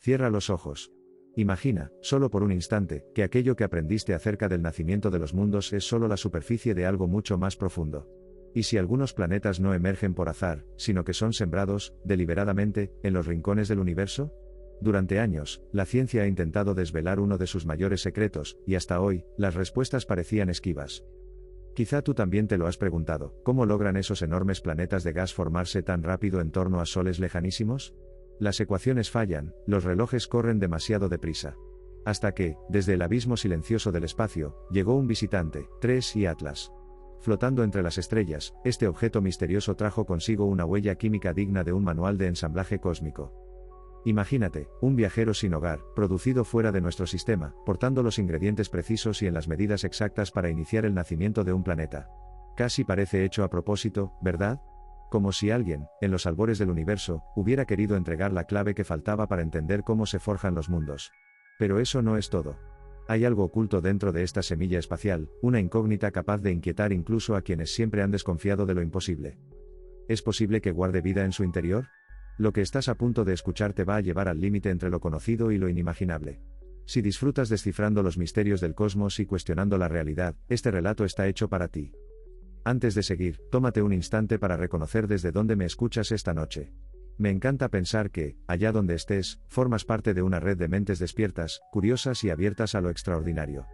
Cierra los ojos. Imagina, solo por un instante, que aquello que aprendiste acerca del nacimiento de los mundos es solo la superficie de algo mucho más profundo. ¿Y si algunos planetas no emergen por azar, sino que son sembrados, deliberadamente, en los rincones del universo? Durante años, la ciencia ha intentado desvelar uno de sus mayores secretos, y hasta hoy, las respuestas parecían esquivas. Quizá tú también te lo has preguntado, ¿cómo logran esos enormes planetas de gas formarse tan rápido en torno a soles lejanísimos? Las ecuaciones fallan, los relojes corren demasiado deprisa. Hasta que, desde el abismo silencioso del espacio, llegó un visitante, TRES y Atlas. Flotando entre las estrellas, este objeto misterioso trajo consigo una huella química digna de un manual de ensamblaje cósmico. Imagínate, un viajero sin hogar, producido fuera de nuestro sistema, portando los ingredientes precisos y en las medidas exactas para iniciar el nacimiento de un planeta. Casi parece hecho a propósito, ¿verdad? Como si alguien, en los albores del universo, hubiera querido entregar la clave que faltaba para entender cómo se forjan los mundos. Pero eso no es todo. Hay algo oculto dentro de esta semilla espacial, una incógnita capaz de inquietar incluso a quienes siempre han desconfiado de lo imposible. ¿Es posible que guarde vida en su interior? Lo que estás a punto de escuchar te va a llevar al límite entre lo conocido y lo inimaginable. Si disfrutas descifrando los misterios del cosmos y cuestionando la realidad, este relato está hecho para ti. Antes de seguir, tómate un instante para reconocer desde dónde me escuchas esta noche. Me encanta pensar que, allá donde estés, formas parte de una red de mentes despiertas, curiosas y abiertas a lo extraordinario.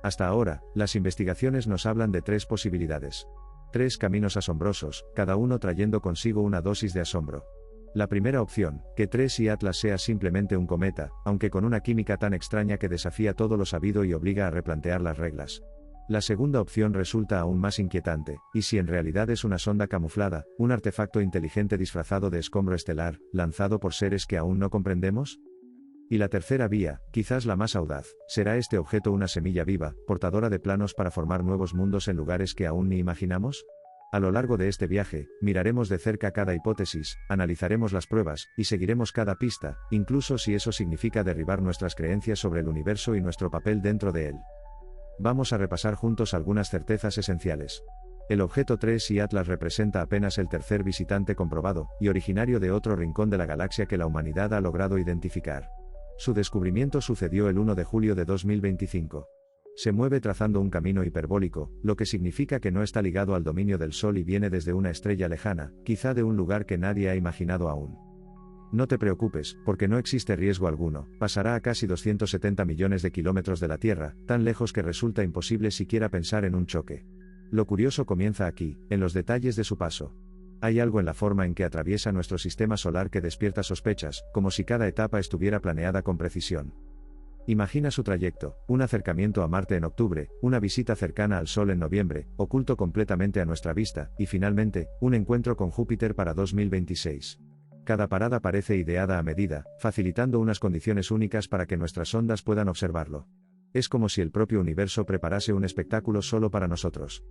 Hasta ahora, las investigaciones nos hablan de 3 posibilidades. 3 caminos asombrosos, cada uno trayendo consigo una dosis de asombro. La primera opción, que TRES y Atlas sea simplemente un cometa, aunque con una química tan extraña que desafía todo lo sabido y obliga a replantear las reglas. La segunda opción resulta aún más inquietante, y si en realidad es una sonda camuflada, un artefacto inteligente disfrazado de escombro estelar, lanzado por seres que aún no comprendemos? Y la tercera vía, quizás la más audaz, ¿será este objeto una semilla viva, portadora de planos para formar nuevos mundos en lugares que aún ni imaginamos? A lo largo de este viaje, miraremos de cerca cada hipótesis, analizaremos las pruebas, y seguiremos cada pista, incluso si eso significa derribar nuestras creencias sobre el universo y nuestro papel dentro de él. Vamos a repasar juntos algunas certezas esenciales. El objeto 3 y Atlas representa apenas el tercer visitante comprobado, y originario de otro rincón de la galaxia que la humanidad ha logrado identificar. Su descubrimiento sucedió el 1 de julio de 2025. Se mueve trazando un camino hiperbólico, lo que significa que no está ligado al dominio del Sol y viene desde una estrella lejana, quizá de un lugar que nadie ha imaginado aún. No te preocupes, porque no existe riesgo alguno, pasará a casi 270 millones de kilómetros de la Tierra, tan lejos que resulta imposible siquiera pensar en un choque. Lo curioso comienza aquí, en los detalles de su paso. Hay algo en la forma en que atraviesa nuestro sistema solar que despierta sospechas, como si cada etapa estuviera planeada con precisión. Imagina su trayecto, un acercamiento a Marte en octubre, una visita cercana al Sol en noviembre, oculto completamente a nuestra vista, y finalmente, un encuentro con Júpiter para 2026. Cada parada parece ideada a medida, facilitando unas condiciones únicas para que nuestras sondas puedan observarlo. Es como si el propio universo preparase un espectáculo solo para nosotros.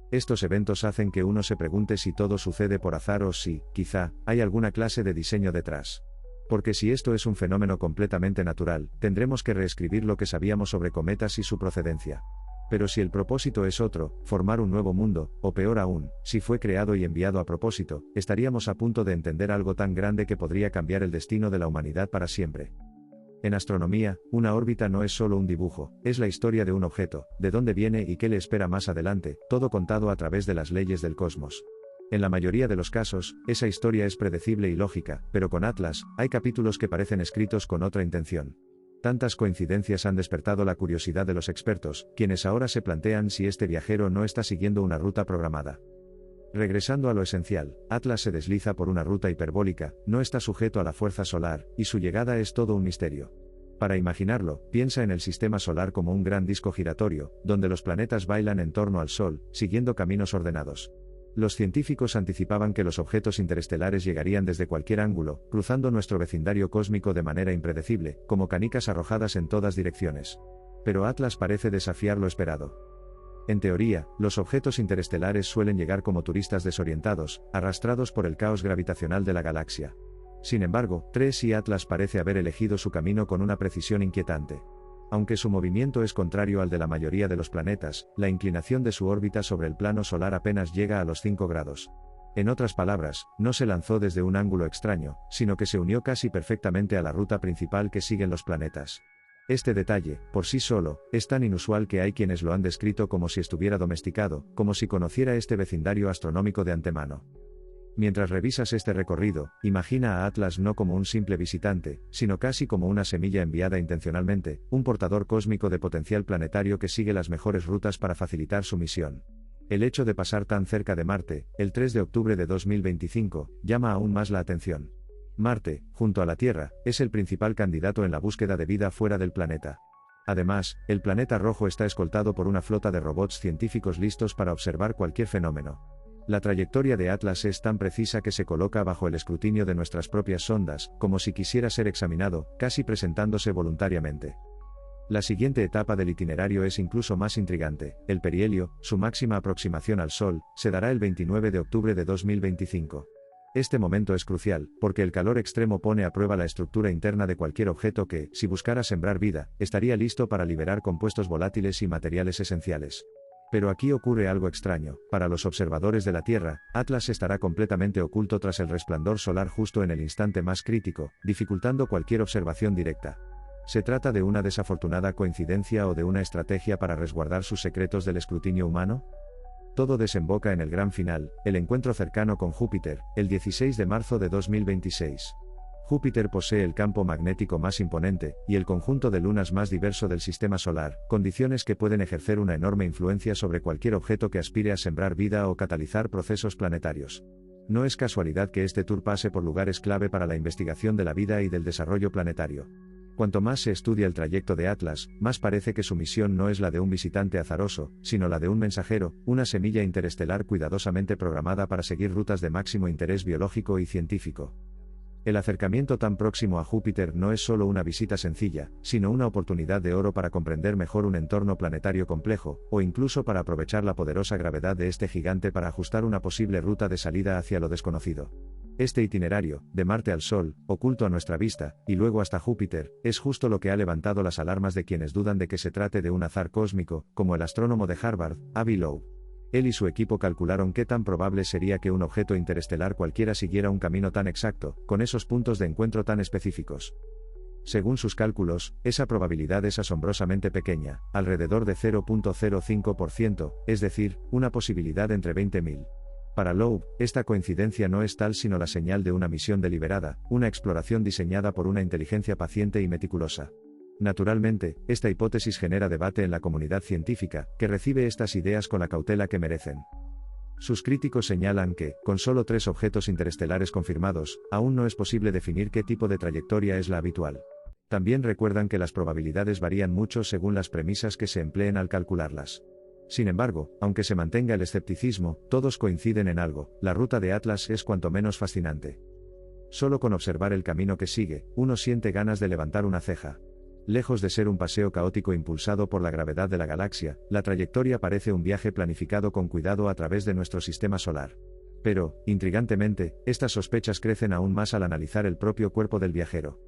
Estos eventos hacen que uno se pregunte si todo sucede por azar o si, quizá, hay alguna clase de diseño detrás. Porque si esto es un fenómeno completamente natural, tendremos que reescribir lo que sabíamos sobre cometas y su procedencia. Pero si el propósito es otro, formar un nuevo mundo, o peor aún, si fue creado y enviado a propósito, estaríamos a punto de entender algo tan grande que podría cambiar el destino de la humanidad para siempre. En astronomía, una órbita no es solo un dibujo, es la historia de un objeto, de dónde viene y qué le espera más adelante, todo contado a través de las leyes del cosmos. En la mayoría de los casos, esa historia es predecible y lógica, pero con Atlas, hay capítulos que parecen escritos con otra intención. Tantas coincidencias han despertado la curiosidad de los expertos, quienes ahora se plantean si este viajero no está siguiendo una ruta programada. Regresando a lo esencial, Atlas se desliza por una ruta hiperbólica, no está sujeto a la fuerza solar, y su llegada es todo un misterio. Para imaginarlo, piensa en el sistema solar como un gran disco giratorio, donde los planetas bailan en torno al Sol, siguiendo caminos ordenados. Los científicos anticipaban que los objetos interestelares llegarían desde cualquier ángulo, cruzando nuestro vecindario cósmico de manera impredecible, como canicas arrojadas en todas direcciones. Pero Atlas parece desafiar lo esperado. En teoría, los objetos interestelares suelen llegar como turistas desorientados, arrastrados por el caos gravitacional de la galaxia. Sin embargo, 3 y Atlas parece haber elegido su camino con una precisión inquietante. Aunque su movimiento es contrario al de la mayoría de los planetas, la inclinación de su órbita sobre el plano solar apenas llega a los 5 grados. En otras palabras, no se lanzó desde un ángulo extraño, sino que se unió casi perfectamente a la ruta principal que siguen los planetas. Este detalle, por sí solo, es tan inusual que hay quienes lo han descrito como si estuviera domesticado, como si conociera este vecindario astronómico de antemano. Mientras revisas este recorrido, imagina a Atlas no como un simple visitante, sino casi como una semilla enviada intencionalmente, un portador cósmico de potencial planetario que sigue las mejores rutas para facilitar su misión. El hecho de pasar tan cerca de Marte, el 3 de octubre de 2025, llama aún más la atención. Marte, junto a la Tierra, es el principal candidato en la búsqueda de vida fuera del planeta. Además, el planeta rojo está escoltado por una flota de robots científicos listos para observar cualquier fenómeno. La trayectoria de Atlas es tan precisa que se coloca bajo el escrutinio de nuestras propias sondas, como si quisiera ser examinado, casi presentándose voluntariamente. La siguiente etapa del itinerario es incluso más intrigante. El perihelio, su máxima aproximación al Sol, se dará el 29 de octubre de 2025. Este momento es crucial, porque el calor extremo pone a prueba la estructura interna de cualquier objeto que, si buscara sembrar vida, estaría listo para liberar compuestos volátiles y materiales esenciales. Pero aquí ocurre algo extraño. Para los observadores de la Tierra, Atlas estará completamente oculto tras el resplandor solar justo en el instante más crítico, dificultando cualquier observación directa. ¿Se trata de una desafortunada coincidencia o de una estrategia para resguardar sus secretos del escrutinio humano? Todo desemboca en el gran final, el encuentro cercano con Júpiter, el 16 de marzo de 2026. Júpiter posee el campo magnético más imponente, y el conjunto de lunas más diverso del sistema solar, condiciones que pueden ejercer una enorme influencia sobre cualquier objeto que aspire a sembrar vida o catalizar procesos planetarios. No es casualidad que este tour pase por lugares clave para la investigación de la vida y del desarrollo planetario. Cuanto más se estudia el trayecto de Atlas, más parece que su misión no es la de un visitante azaroso, sino la de un mensajero, una semilla interestelar cuidadosamente programada para seguir rutas de máximo interés biológico y científico. El acercamiento tan próximo a Júpiter no es solo una visita sencilla, sino una oportunidad de oro para comprender mejor un entorno planetario complejo, o incluso para aprovechar la poderosa gravedad de este gigante para ajustar una posible ruta de salida hacia lo desconocido. Este itinerario, de Marte al Sol, oculto a nuestra vista, y luego hasta Júpiter, es justo lo que ha levantado las alarmas de quienes dudan de que se trate de un azar cósmico, como el astrónomo de Harvard, Avi Loeb. Él y su equipo calcularon qué tan probable sería que un objeto interestelar cualquiera siguiera un camino tan exacto, con esos puntos de encuentro tan específicos. Según sus cálculos, esa probabilidad es asombrosamente pequeña, alrededor de 0.05%, es decir, una posibilidad entre 20.000. Para Loeb, esta coincidencia no es tal sino la señal de una misión deliberada, una exploración diseñada por una inteligencia paciente y meticulosa. Naturalmente, esta hipótesis genera debate en la comunidad científica, que recibe estas ideas con la cautela que merecen. Sus críticos señalan que, con solo 3 objetos interestelares confirmados, aún no es posible definir qué tipo de trayectoria es la habitual. También recuerdan que las probabilidades varían mucho según las premisas que se empleen al calcularlas. Sin embargo, aunque se mantenga el escepticismo, todos coinciden en algo: la ruta de Atlas es cuanto menos fascinante. Solo con observar el camino que sigue, uno siente ganas de levantar una ceja. Lejos de ser un paseo caótico impulsado por la gravedad de la galaxia, la trayectoria parece un viaje planificado con cuidado a través de nuestro sistema solar. Pero, intrigantemente, estas sospechas crecen aún más al analizar el propio cuerpo del viajero.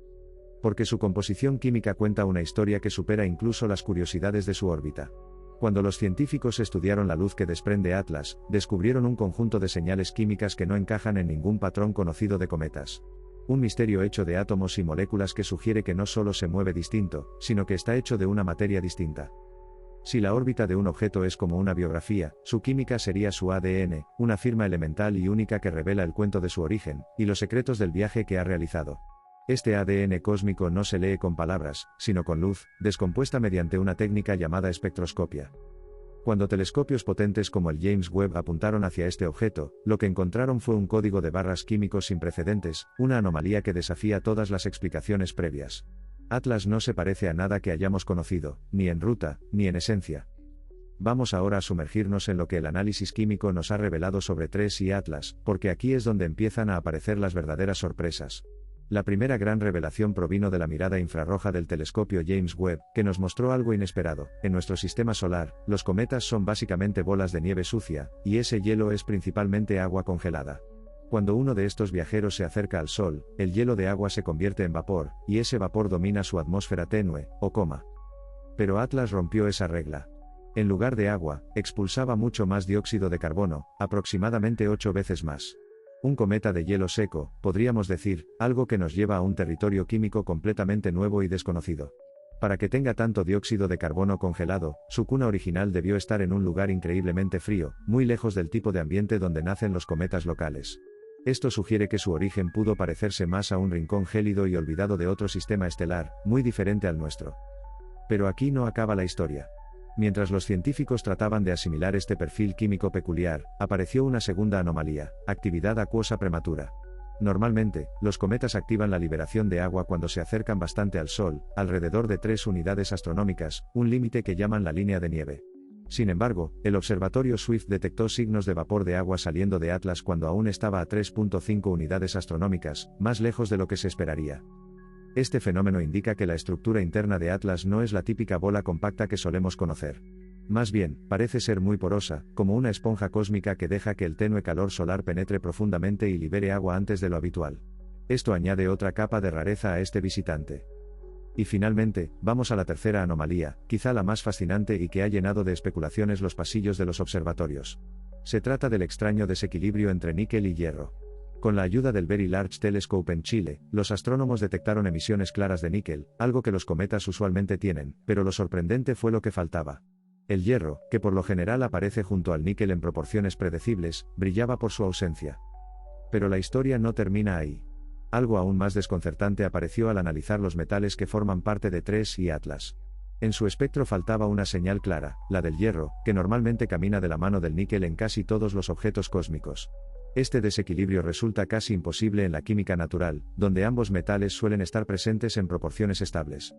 Porque su composición química cuenta una historia que supera incluso las curiosidades de su órbita. Cuando los científicos estudiaron la luz que desprende Atlas, descubrieron un conjunto de señales químicas que no encajan en ningún patrón conocido de cometas. Un misterio hecho de átomos y moléculas que sugiere que no solo se mueve distinto, sino que está hecho de una materia distinta. Si la órbita de un objeto es como una biografía, su química sería su ADN, una firma elemental y única que revela el cuento de su origen, y los secretos del viaje que ha realizado. Este ADN cósmico no se lee con palabras, sino con luz, descompuesta mediante una técnica llamada espectroscopia. Cuando telescopios potentes como el James Webb apuntaron hacia este objeto, lo que encontraron fue un código de barras químicos sin precedentes, una anomalía que desafía todas las explicaciones previas. Atlas no se parece a nada que hayamos conocido, ni en ruta, ni en esencia. Vamos ahora a sumergirnos en lo que el análisis químico nos ha revelado sobre TRES y Atlas, porque aquí es donde empiezan a aparecer las verdaderas sorpresas. La primera gran revelación provino de la mirada infrarroja del telescopio James Webb, que nos mostró algo inesperado. En nuestro sistema solar, los cometas son básicamente bolas de nieve sucia, y ese hielo es principalmente agua congelada. Cuando uno de estos viajeros se acerca al Sol, el hielo de agua se convierte en vapor, y ese vapor domina su atmósfera tenue, o coma. Pero Atlas rompió esa regla. En lugar de agua, expulsaba mucho más dióxido de carbono, aproximadamente 8 veces más. Un cometa de hielo seco, podríamos decir, algo que nos lleva a un territorio químico completamente nuevo y desconocido. Para que tenga tanto dióxido de carbono congelado, su cuna original debió estar en un lugar increíblemente frío, muy lejos del tipo de ambiente donde nacen los cometas locales. Esto sugiere que su origen pudo parecerse más a un rincón gélido y olvidado de otro sistema estelar, muy diferente al nuestro. Pero aquí no acaba la historia. Mientras los científicos trataban de asimilar este perfil químico peculiar, apareció una segunda anomalía: actividad acuosa prematura. Normalmente, los cometas activan la liberación de agua cuando se acercan bastante al Sol, alrededor de 3 unidades astronómicas, un límite que llaman la línea de nieve. Sin embargo, el observatorio Swift detectó signos de vapor de agua saliendo de Atlas cuando aún estaba a 3.5 unidades astronómicas, más lejos de lo que se esperaría. Este fenómeno indica que la estructura interna de Atlas no es la típica bola compacta que solemos conocer. Más bien, parece ser muy porosa, como una esponja cósmica que deja que el tenue calor solar penetre profundamente y libere agua antes de lo habitual. Esto añade otra capa de rareza a este visitante. Y finalmente, vamos a la tercera anomalía, quizá la más fascinante y que ha llenado de especulaciones los pasillos de los observatorios. Se trata del extraño desequilibrio entre níquel y hierro. Con la ayuda del Very Large Telescope en Chile, los astrónomos detectaron emisiones claras de níquel, algo que los cometas usualmente tienen, pero lo sorprendente fue lo que faltaba. El hierro, que por lo general aparece junto al níquel en proporciones predecibles, brillaba por su ausencia. Pero la historia no termina ahí. Algo aún más desconcertante apareció al analizar los metales que forman parte de TRES y Atlas. En su espectro faltaba una señal clara, la del hierro, que normalmente camina de la mano del níquel en casi todos los objetos cósmicos. Este desequilibrio resulta casi imposible en la química natural, donde ambos metales suelen estar presentes en proporciones estables.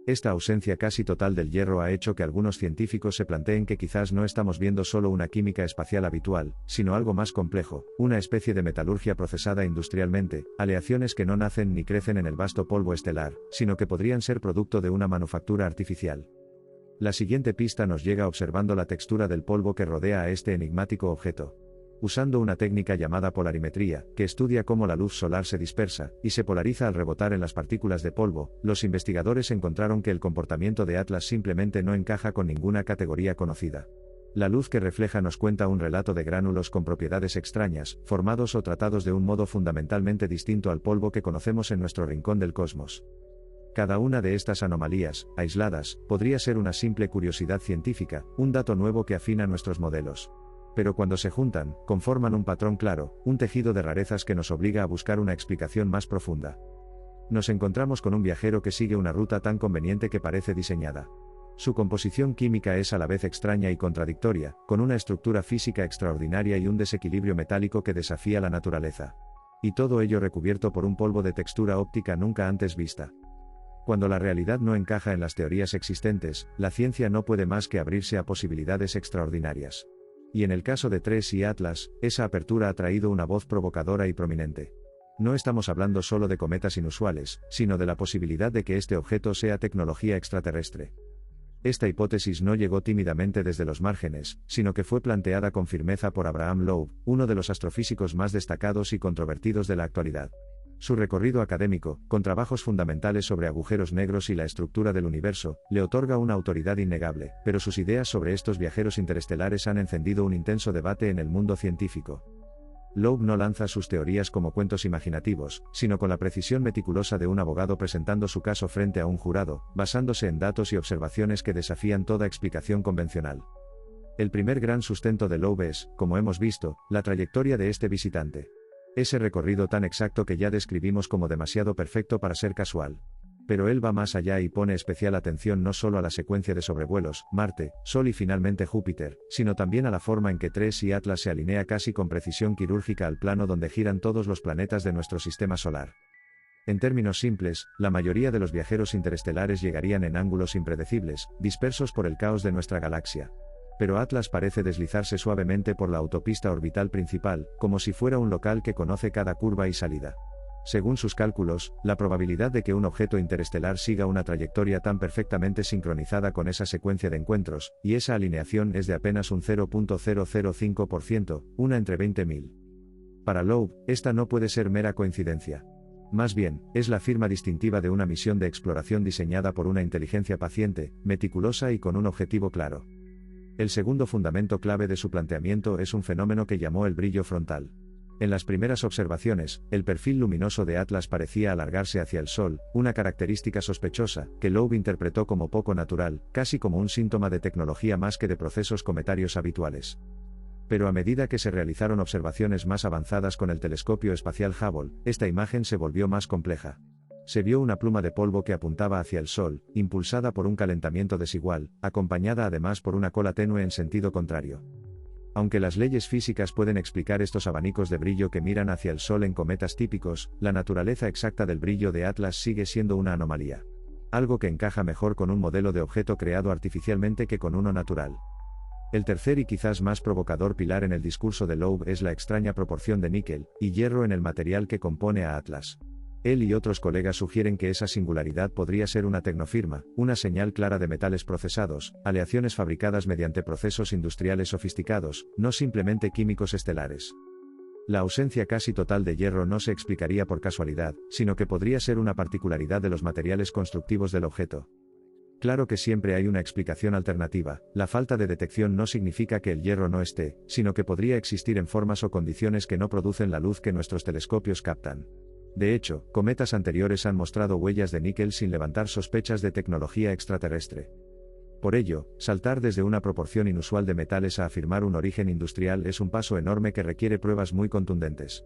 Esta ausencia casi total del hierro ha hecho que algunos científicos se planteen que quizás no estamos viendo solo una química espacial habitual, sino algo más complejo, una especie de metalurgia procesada industrialmente, aleaciones que no nacen ni crecen en el vasto polvo estelar, sino que podrían ser producto de una manufactura artificial. La siguiente pista nos llega observando la textura del polvo que rodea a este enigmático objeto. Usando una técnica llamada polarimetría, que estudia cómo la luz solar se dispersa y se polariza al rebotar en las partículas de polvo, los investigadores encontraron que el comportamiento de Atlas simplemente no encaja con ninguna categoría conocida. La luz que refleja nos cuenta un relato de gránulos con propiedades extrañas, formados o tratados de un modo fundamentalmente distinto al polvo que conocemos en nuestro rincón del cosmos. Cada una de estas anomalías, aisladas, podría ser una simple curiosidad científica, un dato nuevo que afina nuestros modelos. Pero cuando se juntan, conforman un patrón claro, un tejido de rarezas que nos obliga a buscar una explicación más profunda. Nos encontramos con un viajero que sigue una ruta tan conveniente que parece diseñada. Su composición química es a la vez extraña y contradictoria, con una estructura física extraordinaria y un desequilibrio metálico que desafía la naturaleza. Y todo ello recubierto por un polvo de textura óptica nunca antes vista. Cuando la realidad no encaja en las teorías existentes, la ciencia no puede más que abrirse a posibilidades extraordinarias. Y en el caso de TRES y Atlas, esa apertura ha traído una voz provocadora y prominente. No estamos hablando solo de cometas inusuales, sino de la posibilidad de que este objeto sea tecnología extraterrestre. Esta hipótesis no llegó tímidamente desde los márgenes, sino que fue planteada con firmeza por Abraham Loeb, uno de los astrofísicos más destacados y controvertidos de la actualidad. Su recorrido académico, con trabajos fundamentales sobre agujeros negros y la estructura del universo, le otorga una autoridad innegable, pero sus ideas sobre estos viajeros interestelares han encendido un intenso debate en el mundo científico. Loeb no lanza sus teorías como cuentos imaginativos, sino con la precisión meticulosa de un abogado presentando su caso frente a un jurado, basándose en datos y observaciones que desafían toda explicación convencional. El primer gran sustento de Loeb es, como hemos visto, la trayectoria de este visitante. Ese recorrido tan exacto que ya describimos como demasiado perfecto para ser casual. Pero él va más allá y pone especial atención no solo a la secuencia de sobrevuelos, Marte, Sol y finalmente Júpiter, sino también a la forma en que TRES y Atlas se alinea casi con precisión quirúrgica al plano donde giran todos los planetas de nuestro sistema solar. En términos simples, la mayoría de los viajeros interestelares llegarían en ángulos impredecibles, dispersos por el caos de nuestra galaxia. Pero Atlas parece deslizarse suavemente por la autopista orbital principal, como si fuera un local que conoce cada curva y salida. Según sus cálculos, la probabilidad de que un objeto interestelar siga una trayectoria tan perfectamente sincronizada con esa secuencia de encuentros, y esa alineación es de apenas un 0.005%, una entre 20.000. Para Loeb, esta no puede ser mera coincidencia. Más bien, es la firma distintiva de una misión de exploración diseñada por una inteligencia paciente, meticulosa y con un objetivo claro. El segundo fundamento clave de su planteamiento es un fenómeno que llamó el brillo frontal. En las primeras observaciones, el perfil luminoso de Atlas parecía alargarse hacia el Sol, una característica sospechosa, que Loeb interpretó como poco natural, casi como un síntoma de tecnología más que de procesos cometarios habituales. Pero a medida que se realizaron observaciones más avanzadas con el telescopio espacial Hubble, esta imagen se volvió más compleja. Se vio una pluma de polvo que apuntaba hacia el Sol, impulsada por un calentamiento desigual, acompañada además por una cola tenue en sentido contrario. Aunque las leyes físicas pueden explicar estos abanicos de brillo que miran hacia el Sol en cometas típicos, la naturaleza exacta del brillo de Atlas sigue siendo una anomalía. Algo que encaja mejor con un modelo de objeto creado artificialmente que con uno natural. El tercer y quizás más provocador pilar en el discurso de Loeb es la extraña proporción de níquel y hierro en el material que compone a Atlas. Él y otros colegas sugieren que esa singularidad podría ser una tecnofirma, una señal clara de metales procesados, aleaciones fabricadas mediante procesos industriales sofisticados, no simplemente químicos estelares. La ausencia casi total de hierro no se explicaría por casualidad, sino que podría ser una particularidad de los materiales constructivos del objeto. Claro que siempre hay una explicación alternativa, la falta de detección no significa que el hierro no esté, sino que podría existir en formas o condiciones que no producen la luz que nuestros telescopios captan. De hecho, cometas anteriores han mostrado huellas de níquel sin levantar sospechas de tecnología extraterrestre. Por ello, saltar desde una proporción inusual de metales a afirmar un origen industrial es un paso enorme que requiere pruebas muy contundentes.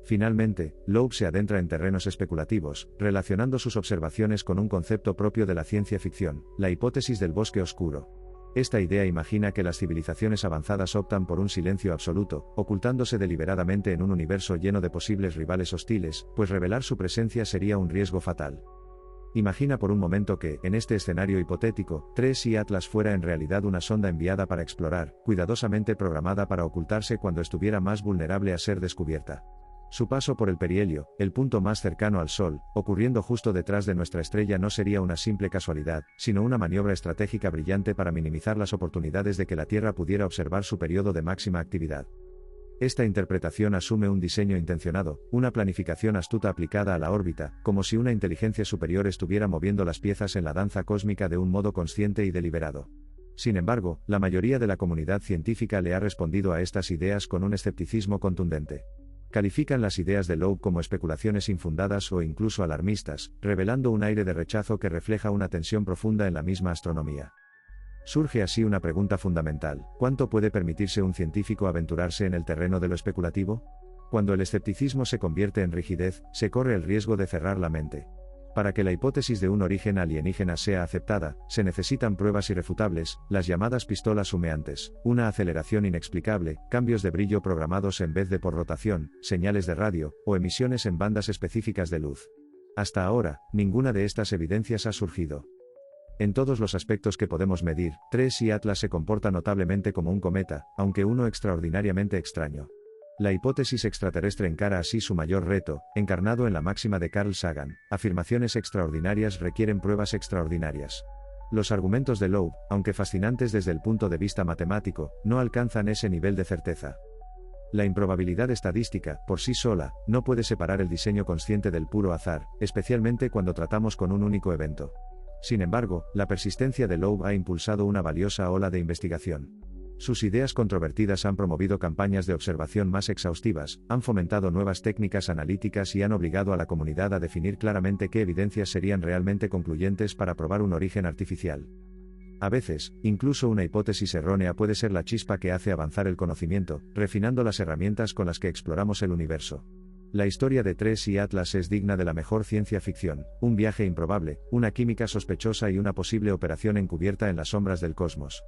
Finalmente, Loeb se adentra en terrenos especulativos, relacionando sus observaciones con un concepto propio de la ciencia ficción, la hipótesis del bosque oscuro. Esta idea imagina que las civilizaciones avanzadas optan por un silencio absoluto, ocultándose deliberadamente en un universo lleno de posibles rivales hostiles, pues revelar su presencia sería un riesgo fatal. Imagina por un momento que, en este escenario hipotético, 3i Atlas fuera en realidad una sonda enviada para explorar, cuidadosamente programada para ocultarse cuando estuviera más vulnerable a ser descubierta. Su paso por el perihelio, el punto más cercano al Sol, ocurriendo justo detrás de nuestra estrella no sería una simple casualidad, sino una maniobra estratégica brillante para minimizar las oportunidades de que la Tierra pudiera observar su periodo de máxima actividad. Esta interpretación asume un diseño intencionado, una planificación astuta aplicada a la órbita, como si una inteligencia superior estuviera moviendo las piezas en la danza cósmica de un modo consciente y deliberado. Sin embargo, la mayoría de la comunidad científica le ha respondido a estas ideas con un escepticismo contundente. Califican las ideas de Loeb como especulaciones infundadas o incluso alarmistas, revelando un aire de rechazo que refleja una tensión profunda en la misma astronomía. Surge así una pregunta fundamental: ¿cuánto puede permitirse un científico aventurarse en el terreno de lo especulativo? Cuando el escepticismo se convierte en rigidez, se corre el riesgo de cerrar la mente. Para que la hipótesis de un origen alienígena sea aceptada, se necesitan pruebas irrefutables, las llamadas pistolas humeantes, una aceleración inexplicable, cambios de brillo programados en vez de por rotación, señales de radio, o emisiones en bandas específicas de luz. Hasta ahora, ninguna de estas evidencias ha surgido. En todos los aspectos que podemos medir, 3i Atlas se comporta notablemente como un cometa, aunque uno extraordinariamente extraño. La hipótesis extraterrestre encara así su mayor reto, encarnado en la máxima de Carl Sagan: afirmaciones extraordinarias requieren pruebas extraordinarias. Los argumentos de Loeb, aunque fascinantes desde el punto de vista matemático, no alcanzan ese nivel de certeza. La improbabilidad estadística, por sí sola, no puede separar el diseño consciente del puro azar, especialmente cuando tratamos con un único evento. Sin embargo, la persistencia de Loeb ha impulsado una valiosa ola de investigación. Sus ideas controvertidas han promovido campañas de observación más exhaustivas, han fomentado nuevas técnicas analíticas y han obligado a la comunidad a definir claramente qué evidencias serían realmente concluyentes para probar un origen artificial. A veces, incluso una hipótesis errónea puede ser la chispa que hace avanzar el conocimiento, refinando las herramientas con las que exploramos el universo. La historia de 3i Atlas es digna de la mejor ciencia ficción: un viaje improbable, una química sospechosa y una posible operación encubierta en las sombras del cosmos.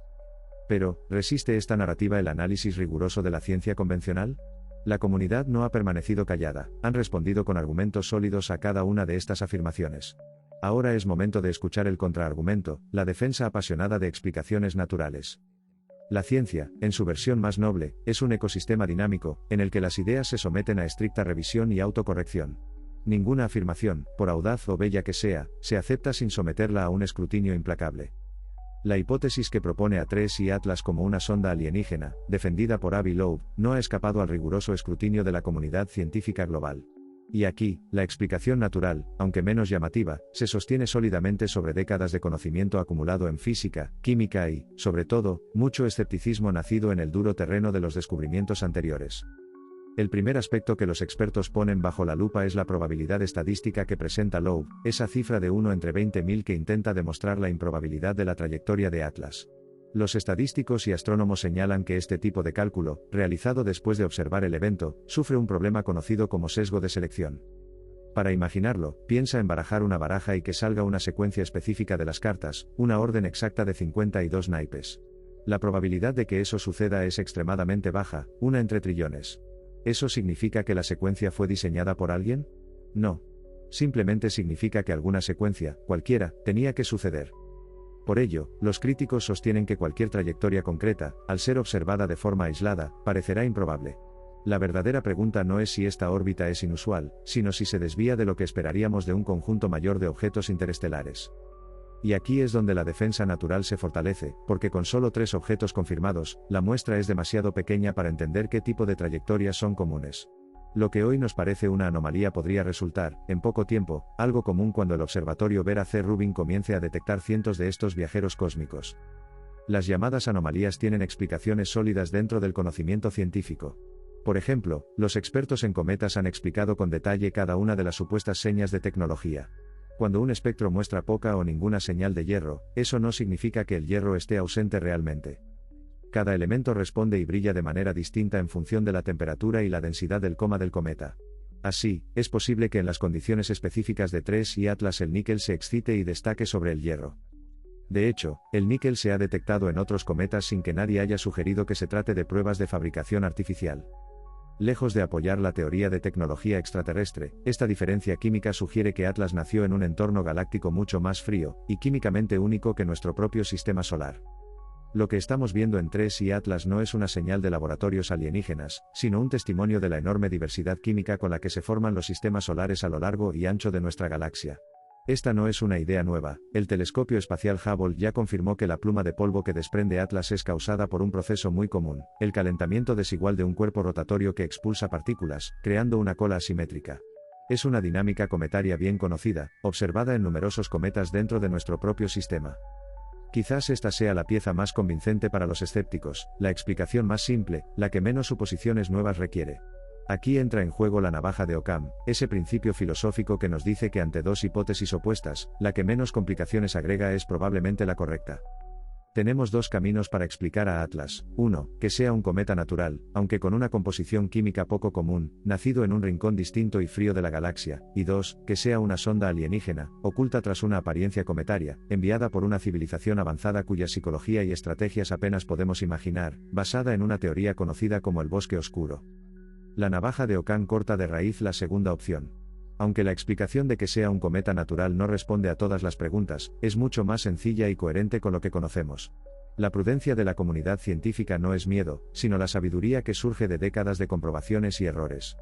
Pero, ¿resiste esta narrativa el análisis riguroso de la ciencia convencional? La comunidad no ha permanecido callada, han respondido con argumentos sólidos a cada una de estas afirmaciones. Ahora es momento de escuchar el contraargumento, la defensa apasionada de explicaciones naturales. La ciencia, en su versión más noble, es un ecosistema dinámico, en el que las ideas se someten a estricta revisión y autocorrección. Ninguna afirmación, por audaz o bella que sea, se acepta sin someterla a un escrutinio implacable. La hipótesis que propone a 3i Atlas como una sonda alienígena, defendida por Avi Loeb, no ha escapado al riguroso escrutinio de la comunidad científica global. Y aquí, la explicación natural, aunque menos llamativa, se sostiene sólidamente sobre décadas de conocimiento acumulado en física, química y, sobre todo, mucho escepticismo nacido en el duro terreno de los descubrimientos anteriores. El primer aspecto que los expertos ponen bajo la lupa es la probabilidad estadística que presenta Loeb, esa cifra de 1 entre 20.000 que intenta demostrar la improbabilidad de la trayectoria de Atlas. Los estadísticos y astrónomos señalan que este tipo de cálculo, realizado después de observar el evento, sufre un problema conocido como sesgo de selección. Para imaginarlo, piensa en barajar una baraja y que salga una secuencia específica de las cartas, una orden exacta de 52 naipes. La probabilidad de que eso suceda es extremadamente baja, 1 entre trillones. ¿Eso significa que la secuencia fue diseñada por alguien? No. Simplemente significa que alguna secuencia, cualquiera, tenía que suceder. Por ello, los críticos sostienen que cualquier trayectoria concreta, al ser observada de forma aislada, parecerá improbable. La verdadera pregunta no es si esta órbita es inusual, sino si se desvía de lo que esperaríamos de un conjunto mayor de objetos interestelares. Y aquí es donde la defensa natural se fortalece, porque con solo 3 objetos confirmados, la muestra es demasiado pequeña para entender qué tipo de trayectorias son comunes. Lo que hoy nos parece una anomalía podría resultar, en poco tiempo, algo común cuando el observatorio Vera C. Rubin comience a detectar cientos de estos viajeros cósmicos. Las llamadas anomalías tienen explicaciones sólidas dentro del conocimiento científico. Por ejemplo, los expertos en cometas han explicado con detalle cada una de las supuestas señas de tecnología. Cuando un espectro muestra poca o ninguna señal de hierro, eso no significa que el hierro esté ausente realmente. Cada elemento responde y brilla de manera distinta en función de la temperatura y la densidad del coma del cometa. Así, es posible que en las condiciones específicas de 3 y Atlas el níquel se excite y destaque sobre el hierro. De hecho, el níquel se ha detectado en otros cometas sin que nadie haya sugerido que se trate de pruebas de fabricación artificial. Lejos de apoyar la teoría de tecnología extraterrestre, esta diferencia química sugiere que Atlas nació en un entorno galáctico mucho más frío, y químicamente único que nuestro propio sistema solar. Lo que estamos viendo en 3 y Atlas no es una señal de laboratorios alienígenas, sino un testimonio de la enorme diversidad química con la que se forman los sistemas solares a lo largo y ancho de nuestra galaxia. Esta no es una idea nueva, el telescopio espacial Hubble ya confirmó que la pluma de polvo que desprende Atlas es causada por un proceso muy común, el calentamiento desigual de un cuerpo rotatorio que expulsa partículas, creando una cola asimétrica. Es una dinámica cometaria bien conocida, observada en numerosos cometas dentro de nuestro propio sistema. Quizás esta sea la pieza más convincente para los escépticos, la explicación más simple, la que menos suposiciones nuevas requiere. Aquí entra en juego la navaja de Occam, ese principio filosófico que nos dice que ante 2 hipótesis opuestas, la que menos complicaciones agrega es probablemente la correcta. Tenemos 2 caminos para explicar a Atlas: 1, que sea un cometa natural, aunque con una composición química poco común, nacido en un rincón distinto y frío de la galaxia, y 2, que sea una sonda alienígena, oculta tras una apariencia cometaria, enviada por una civilización avanzada cuya psicología y estrategias apenas podemos imaginar, basada en una teoría conocida como el bosque oscuro. La navaja de Occam corta de raíz la segunda opción. Aunque la explicación de que sea un cometa natural no responde a todas las preguntas, es mucho más sencilla y coherente con lo que conocemos. La prudencia de la comunidad científica no es miedo, sino la sabiduría que surge de décadas de comprobaciones y errores.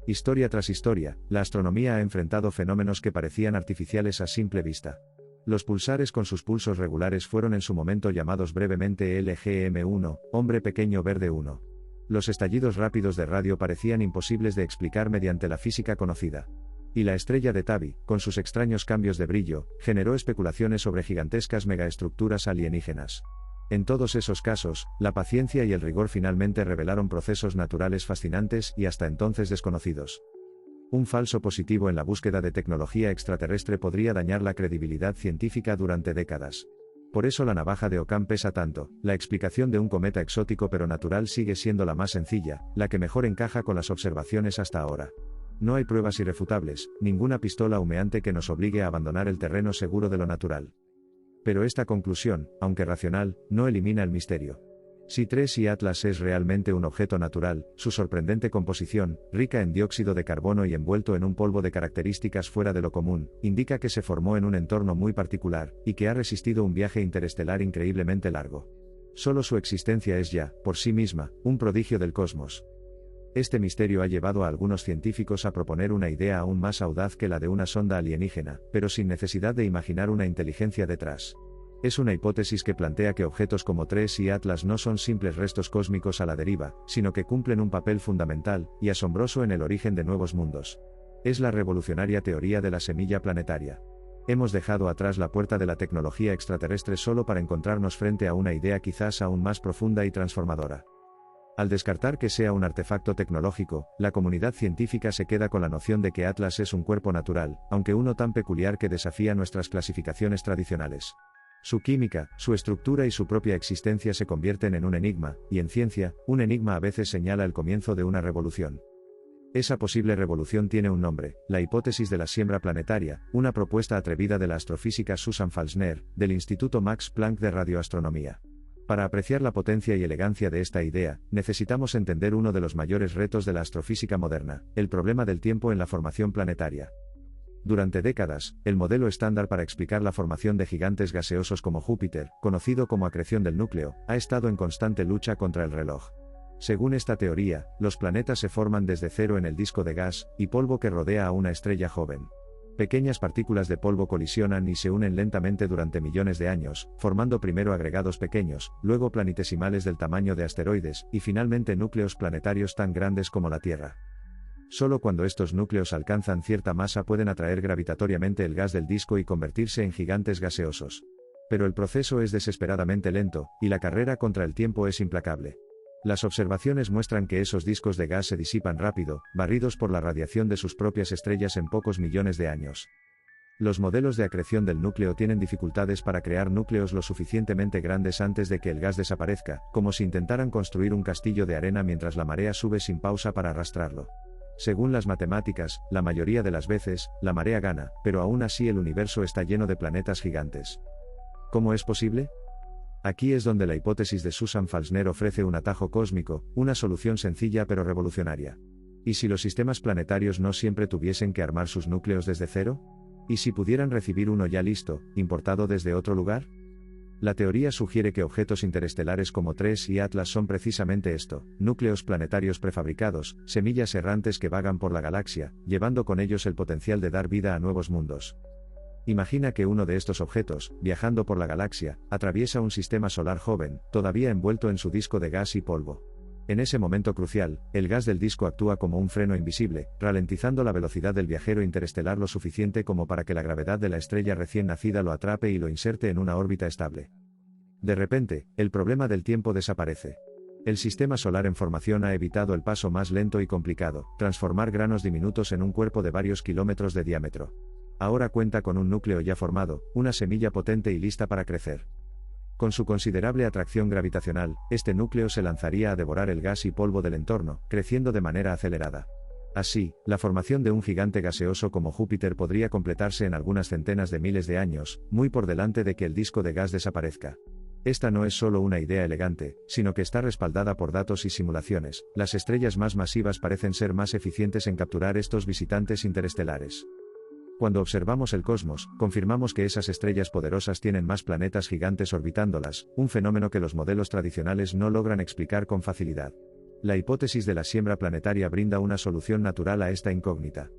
Historia tras historia, la astronomía ha enfrentado fenómenos que parecían artificiales a simple vista. Los pulsares con sus pulsos regulares fueron en su momento llamados brevemente LGM1, hombre pequeño verde 1. Los estallidos rápidos de radio parecían imposibles de explicar mediante la física conocida. Y la estrella de Tabi, con sus extraños cambios de brillo, generó especulaciones sobre gigantescas megaestructuras alienígenas. En todos esos casos, la paciencia y el rigor finalmente revelaron procesos naturales fascinantes y hasta entonces desconocidos. Un falso positivo en la búsqueda de tecnología extraterrestre podría dañar la credibilidad científica durante décadas. Por eso la navaja de Occam pesa tanto, la explicación de un cometa exótico pero natural sigue siendo la más sencilla, la que mejor encaja con las observaciones hasta ahora. No hay pruebas irrefutables, ninguna pistola humeante que nos obligue a abandonar el terreno seguro de lo natural. Pero esta conclusión, aunque racional, no elimina el misterio. Si 3 y Atlas es realmente un objeto natural, su sorprendente composición, rica en dióxido de carbono y envuelto en un polvo de características fuera de lo común, indica que se formó en un entorno muy particular, y que ha resistido un viaje interestelar increíblemente largo. Solo su existencia es ya, por sí misma, un prodigio del cosmos. Este misterio ha llevado a algunos científicos a proponer una idea aún más audaz que la de una sonda alienígena, pero sin necesidad de imaginar una inteligencia detrás. Es una hipótesis que plantea que objetos como 3 y Atlas no son simples restos cósmicos a la deriva, sino que cumplen un papel fundamental y asombroso en el origen de nuevos mundos. Es la revolucionaria teoría de la semilla planetaria. Hemos dejado atrás la puerta de la tecnología extraterrestre solo para encontrarnos frente a una idea quizás aún más profunda y transformadora. Al descartar que sea un artefacto tecnológico, la comunidad científica se queda con la noción de que Atlas es un cuerpo natural, aunque uno tan peculiar que desafía nuestras clasificaciones tradicionales. Su química, su estructura y su propia existencia se convierten en un enigma, y en ciencia, un enigma a veces señala el comienzo de una revolución. Esa posible revolución tiene un nombre, la hipótesis de la siembra planetaria, una propuesta atrevida de la astrofísica Susan Falsner, del Instituto Max Planck de Radioastronomía. Para apreciar la potencia y elegancia de esta idea, necesitamos entender uno de los mayores retos de la astrofísica moderna, el problema del tiempo en la formación planetaria. Durante décadas, el modelo estándar para explicar la formación de gigantes gaseosos como Júpiter, conocido como acreción del núcleo, ha estado en constante lucha contra el reloj. Según esta teoría, los planetas se forman desde cero en el disco de gas y polvo que rodea a una estrella joven. Pequeñas partículas de polvo colisionan y se unen lentamente durante millones de años, formando primero agregados pequeños, luego planitesimales del tamaño de asteroides, y finalmente núcleos planetarios tan grandes como la Tierra. Solo cuando estos núcleos alcanzan cierta masa pueden atraer gravitatoriamente el gas del disco y convertirse en gigantes gaseosos. Pero el proceso es desesperadamente lento, y la carrera contra el tiempo es implacable. Las observaciones muestran que esos discos de gas se disipan rápido, barridos por la radiación de sus propias estrellas en pocos millones de años. Los modelos de acreción del núcleo tienen dificultades para crear núcleos lo suficientemente grandes antes de que el gas desaparezca, como si intentaran construir un castillo de arena mientras la marea sube sin pausa para arrastrarlo. Según las matemáticas, la mayoría de las veces, la marea gana, pero aún así el universo está lleno de planetas gigantes. ¿Cómo es posible? Aquí es donde la hipótesis de Susan Falsner ofrece un atajo cósmico, una solución sencilla pero revolucionaria. ¿Y si los sistemas planetarios no siempre tuviesen que armar sus núcleos desde cero? ¿Y si pudieran recibir uno ya listo, importado desde otro lugar? La teoría sugiere que objetos interestelares como TRES y Atlas son precisamente esto, núcleos planetarios prefabricados, semillas errantes que vagan por la galaxia, llevando con ellos el potencial de dar vida a nuevos mundos. Imagina que uno de estos objetos, viajando por la galaxia, atraviesa un sistema solar joven, todavía envuelto en su disco de gas y polvo. En ese momento crucial, el gas del disco actúa como un freno invisible, ralentizando la velocidad del viajero interestelar lo suficiente como para que la gravedad de la estrella recién nacida lo atrape y lo inserte en una órbita estable. De repente, el problema del tiempo desaparece. El sistema solar en formación ha evitado el paso más lento y complicado, transformar granos diminutos en un cuerpo de varios kilómetros de diámetro. Ahora cuenta con un núcleo ya formado, una semilla potente y lista para crecer. Con su considerable atracción gravitacional, este núcleo se lanzaría a devorar el gas y polvo del entorno, creciendo de manera acelerada. Así, la formación de un gigante gaseoso como Júpiter podría completarse en algunas centenas de miles de años, muy por delante de que el disco de gas desaparezca. Esta no es solo una idea elegante, sino que está respaldada por datos y simulaciones. Las estrellas más masivas parecen ser más eficientes en capturar estos visitantes interestelares. Cuando observamos el cosmos, confirmamos que esas estrellas poderosas tienen más planetas gigantes orbitándolas, un fenómeno que los modelos tradicionales no logran explicar con facilidad. La hipótesis de la siembra planetaria brinda una solución natural a esta incógnita.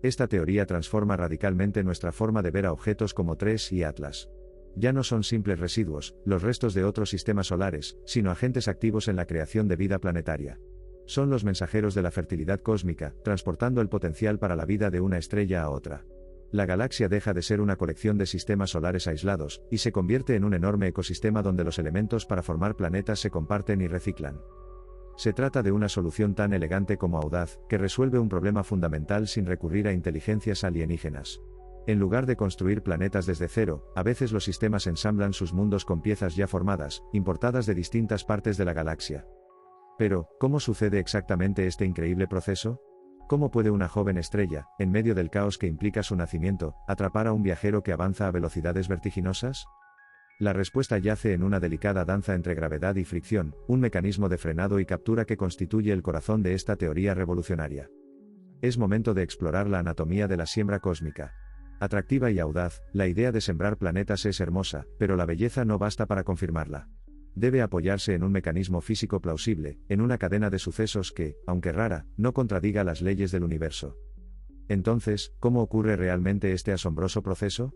Esta teoría transforma radicalmente nuestra forma de ver a objetos como TRES y Atlas. Ya no son simples residuos, los restos de otros sistemas solares, sino agentes activos en la creación de vida planetaria. Son los mensajeros de la fertilidad cósmica, transportando el potencial para la vida de una estrella a otra. La galaxia deja de ser una colección de sistemas solares aislados, y se convierte en un enorme ecosistema donde los elementos para formar planetas se comparten y reciclan. Se trata de una solución tan elegante como audaz, que resuelve un problema fundamental sin recurrir a inteligencias alienígenas. En lugar de construir planetas desde cero, a veces los sistemas ensamblan sus mundos con piezas ya formadas, importadas de distintas partes de la galaxia. Pero, ¿cómo sucede exactamente este increíble proceso? ¿Cómo puede una joven estrella, en medio del caos que implica su nacimiento, atrapar a un viajero que avanza a velocidades vertiginosas? La respuesta yace en una delicada danza entre gravedad y fricción, un mecanismo de frenado y captura que constituye el corazón de esta teoría revolucionaria. Es momento de explorar la anatomía de la siembra cósmica. Atractiva y audaz, la idea de sembrar planetas es hermosa, pero la belleza no basta para confirmarla. Debe apoyarse en un mecanismo físico plausible, en una cadena de sucesos que, aunque rara, no contradiga las leyes del universo. Entonces, ¿cómo ocurre realmente este asombroso proceso?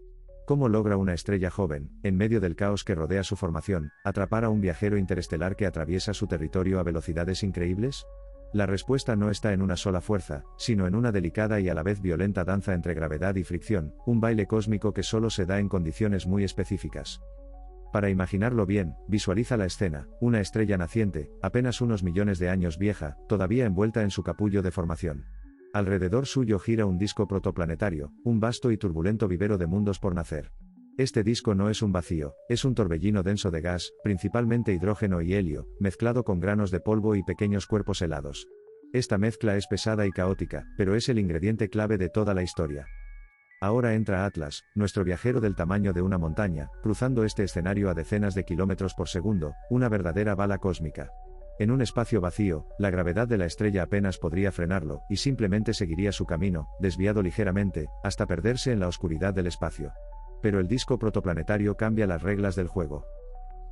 ¿Cómo logra una estrella joven, en medio del caos que rodea su formación, atrapar a un viajero interestelar que atraviesa su territorio a velocidades increíbles? La respuesta no está en una sola fuerza, sino en una delicada y a la vez violenta danza entre gravedad y fricción, un baile cósmico que solo se da en condiciones muy específicas. Para imaginarlo bien, visualiza la escena: una estrella naciente, apenas unos millones de años vieja, todavía envuelta en su capullo de formación. Alrededor suyo gira un disco protoplanetario, un vasto y turbulento vivero de mundos por nacer. Este disco no es un vacío, es un torbellino denso de gas, principalmente hidrógeno y helio, mezclado con granos de polvo y pequeños cuerpos helados. Esta mezcla es pesada y caótica, pero es el ingrediente clave de toda la historia. Ahora entra Atlas, nuestro viajero del tamaño de una montaña, cruzando este escenario a decenas de kilómetros por segundo, una verdadera bala cósmica. En un espacio vacío, la gravedad de la estrella apenas podría frenarlo, y simplemente seguiría su camino, desviado ligeramente, hasta perderse en la oscuridad del espacio. Pero el disco protoplanetario cambia las reglas del juego.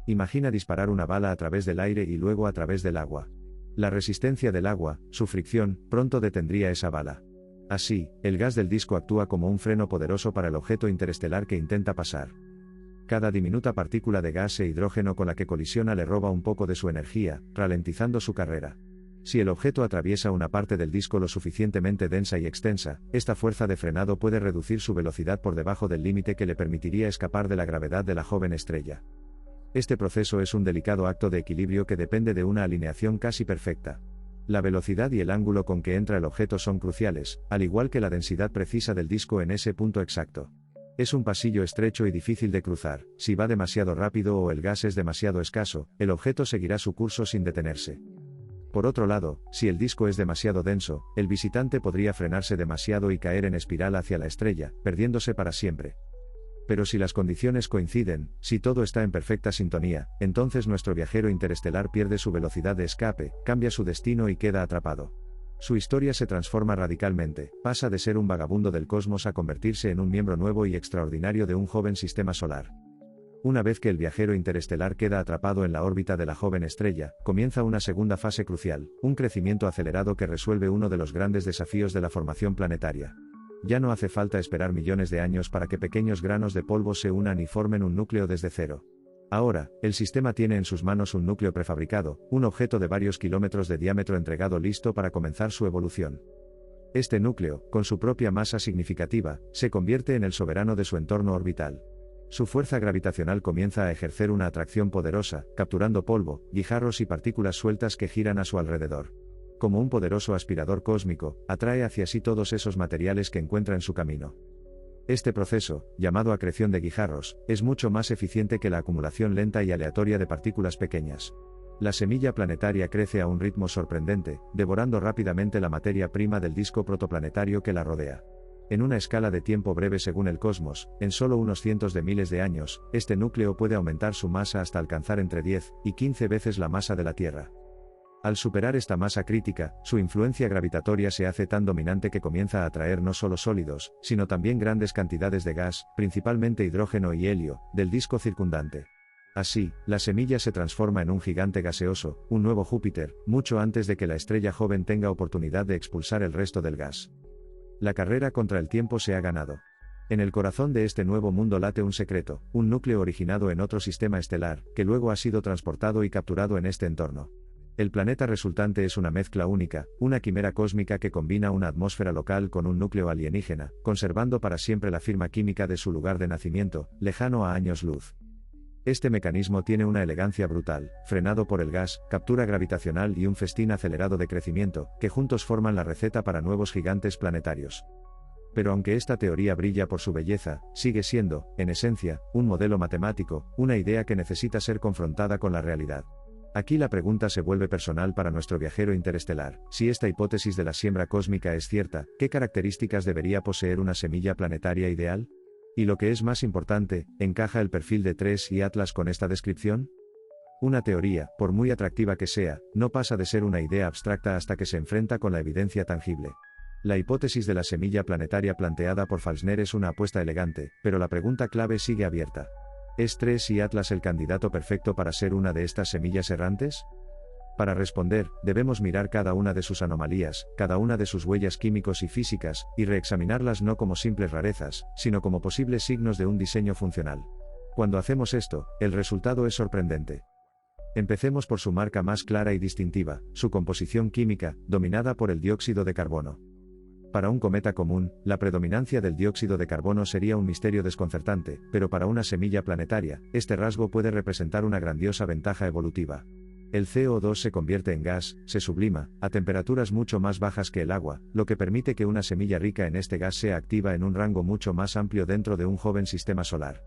Imagina disparar una bala a través del aire y luego a través del agua. La resistencia del agua, su fricción, pronto detendría esa bala. Así, el gas del disco actúa como un freno poderoso para el objeto interestelar que intenta pasar. Cada diminuta partícula de gas e hidrógeno con la que colisiona le roba un poco de su energía, ralentizando su carrera. Si el objeto atraviesa una parte del disco lo suficientemente densa y extensa, esta fuerza de frenado puede reducir su velocidad por debajo del límite que le permitiría escapar de la gravedad de la joven estrella. Este proceso es un delicado acto de equilibrio que depende de una alineación casi perfecta. La velocidad y el ángulo con que entra el objeto son cruciales, al igual que la densidad precisa del disco en ese punto exacto. Es un pasillo estrecho y difícil de cruzar. Si va demasiado rápido o el gas es demasiado escaso, el objeto seguirá su curso sin detenerse. Por otro lado, si el disco es demasiado denso, el visitante podría frenarse demasiado y caer en espiral hacia la estrella, perdiéndose para siempre. Pero si las condiciones coinciden, si todo está en perfecta sintonía, entonces nuestro viajero interestelar pierde su velocidad de escape, cambia su destino y queda atrapado. Su historia se transforma radicalmente, pasa de ser un vagabundo del cosmos a convertirse en un miembro nuevo y extraordinario de un joven sistema solar. Una vez que el viajero interestelar queda atrapado en la órbita de la joven estrella, comienza una segunda fase crucial, un crecimiento acelerado que resuelve uno de los grandes desafíos de la formación planetaria. Ya no hace falta esperar millones de años para que pequeños granos de polvo se unan y formen un núcleo desde cero. Ahora, el sistema tiene en sus manos un núcleo prefabricado, un objeto de varios kilómetros de diámetro entregado listo para comenzar su evolución. Este núcleo, con su propia masa significativa, se convierte en el soberano de su entorno orbital. Su fuerza gravitacional comienza a ejercer una atracción poderosa, capturando polvo, guijarros y partículas sueltas que giran a su alrededor. Como un poderoso aspirador cósmico, atrae hacia sí todos esos materiales que encuentra en su camino. Este proceso, llamado acreción de guijarros, es mucho más eficiente que la acumulación lenta y aleatoria de partículas pequeñas. La semilla planetaria crece a un ritmo sorprendente, devorando rápidamente la materia prima del disco protoplanetario que la rodea. En una escala de tiempo breve según el cosmos, en solo unos cientos de miles de años, este núcleo puede aumentar su masa hasta alcanzar entre 10 y 15 veces la masa de la Tierra. Al superar esta masa crítica, su influencia gravitatoria se hace tan dominante que comienza a atraer no solo sólidos, sino también grandes cantidades de gas, principalmente hidrógeno y helio, del disco circundante. Así, la semilla se transforma en un gigante gaseoso, un nuevo Júpiter, mucho antes de que la estrella joven tenga oportunidad de expulsar el resto del gas. La carrera contra el tiempo se ha ganado. En el corazón de este nuevo mundo late un secreto, un núcleo originado en otro sistema estelar, que luego ha sido transportado y capturado en este entorno. El planeta resultante es una mezcla única, una quimera cósmica que combina una atmósfera local con un núcleo alienígena, conservando para siempre la firma química de su lugar de nacimiento, lejano a años luz. Este mecanismo tiene una elegancia brutal, frenado por el gas, captura gravitacional y un festín acelerado de crecimiento, que juntos forman la receta para nuevos gigantes planetarios. Pero aunque esta teoría brilla por su belleza, sigue siendo, en esencia, un modelo matemático, una idea que necesita ser confrontada con la realidad. Aquí la pregunta se vuelve personal para nuestro viajero interestelar: si esta hipótesis de la siembra cósmica es cierta, ¿qué características debería poseer una semilla planetaria ideal? Y lo que es más importante, ¿encaja el perfil de TRES y Atlas con esta descripción? Una teoría, por muy atractiva que sea, no pasa de ser una idea abstracta hasta que se enfrenta con la evidencia tangible. La hipótesis de la semilla planetaria planteada por Falsner es una apuesta elegante, pero la pregunta clave sigue abierta. ¿Es TRES y Atlas el candidato perfecto para ser una de estas semillas errantes? Para responder, debemos mirar cada una de sus anomalías, cada una de sus huellas químicos y físicas, y reexaminarlas no como simples rarezas, sino como posibles signos de un diseño funcional. Cuando hacemos esto, el resultado es sorprendente. Empecemos por su marca más clara y distintiva, su composición química, dominada por el dióxido de carbono. Para un cometa común, la predominancia del dióxido de carbono sería un misterio desconcertante, pero para una semilla planetaria, este rasgo puede representar una grandiosa ventaja evolutiva. El CO2 se convierte en gas, se sublima, a temperaturas mucho más bajas que el agua, lo que permite que una semilla rica en este gas sea activa en un rango mucho más amplio dentro de un joven sistema solar.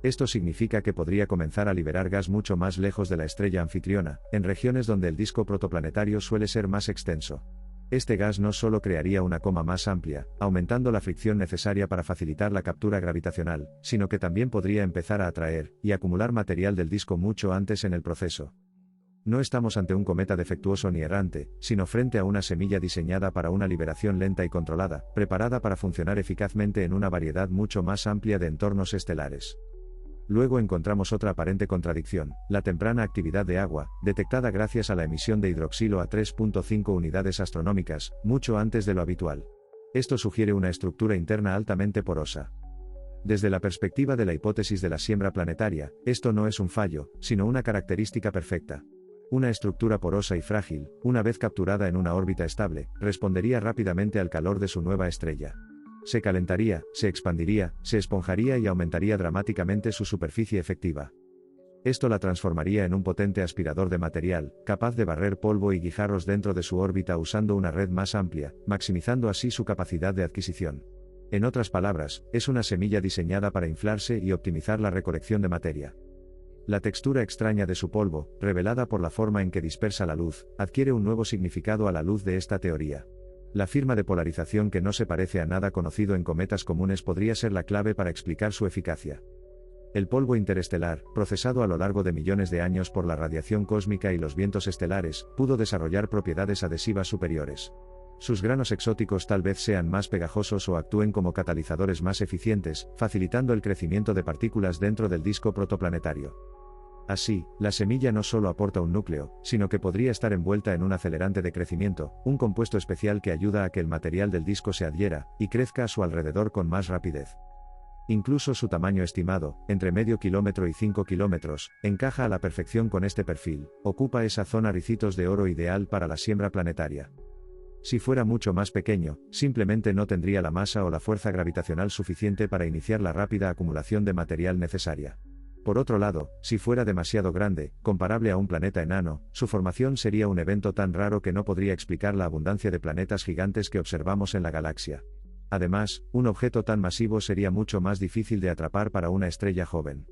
Esto significa que podría comenzar a liberar gas mucho más lejos de la estrella anfitriona, en regiones donde el disco protoplanetario suele ser más extenso. Este gas no solo crearía una coma más amplia, aumentando la fricción necesaria para facilitar la captura gravitacional, sino que también podría empezar a atraer y acumular material del disco mucho antes en el proceso. No estamos ante un cometa defectuoso ni errante, sino frente a una semilla diseñada para una liberación lenta y controlada, preparada para funcionar eficazmente en una variedad mucho más amplia de entornos estelares. Luego encontramos otra aparente contradicción, la temprana actividad de agua, detectada gracias a la emisión de hidroxilo a 3.5 unidades astronómicas, mucho antes de lo habitual. Esto sugiere una estructura interna altamente porosa. Desde la perspectiva de la hipótesis de la siembra planetaria, esto no es un fallo, sino una característica perfecta. Una estructura porosa y frágil, una vez capturada en una órbita estable, respondería rápidamente al calor de su nueva estrella. Se calentaría, se expandiría, se esponjaría y aumentaría dramáticamente su superficie efectiva. Esto la transformaría en un potente aspirador de material, capaz de barrer polvo y guijarros dentro de su órbita usando una red más amplia, maximizando así su capacidad de adquisición. En otras palabras, es una semilla diseñada para inflarse y optimizar la recolección de materia. La textura extraña de su polvo, revelada por la forma en que dispersa la luz, adquiere un nuevo significado a la luz de esta teoría. La firma de polarización que no se parece a nada conocido en cometas comunes podría ser la clave para explicar su eficacia. El polvo interestelar, procesado a lo largo de millones de años por la radiación cósmica y los vientos estelares, pudo desarrollar propiedades adhesivas superiores. Sus granos exóticos tal vez sean más pegajosos o actúen como catalizadores más eficientes, facilitando el crecimiento de partículas dentro del disco protoplanetario. Así, la semilla no solo aporta un núcleo, sino que podría estar envuelta en un acelerante de crecimiento, un compuesto especial que ayuda a que el material del disco se adhiera y crezca a su alrededor con más rapidez. Incluso su tamaño estimado, entre medio kilómetro y 5 kilómetros, encaja a la perfección con este perfil, ocupa esa zona ricitos de oro ideal para la siembra planetaria. Si fuera mucho más pequeño, simplemente no tendría la masa o la fuerza gravitacional suficiente para iniciar la rápida acumulación de material necesaria. Por otro lado, si fuera demasiado grande, comparable a un planeta enano, su formación sería un evento tan raro que no podría explicar la abundancia de planetas gigantes que observamos en la galaxia. Además, un objeto tan masivo sería mucho más difícil de atrapar para una estrella joven.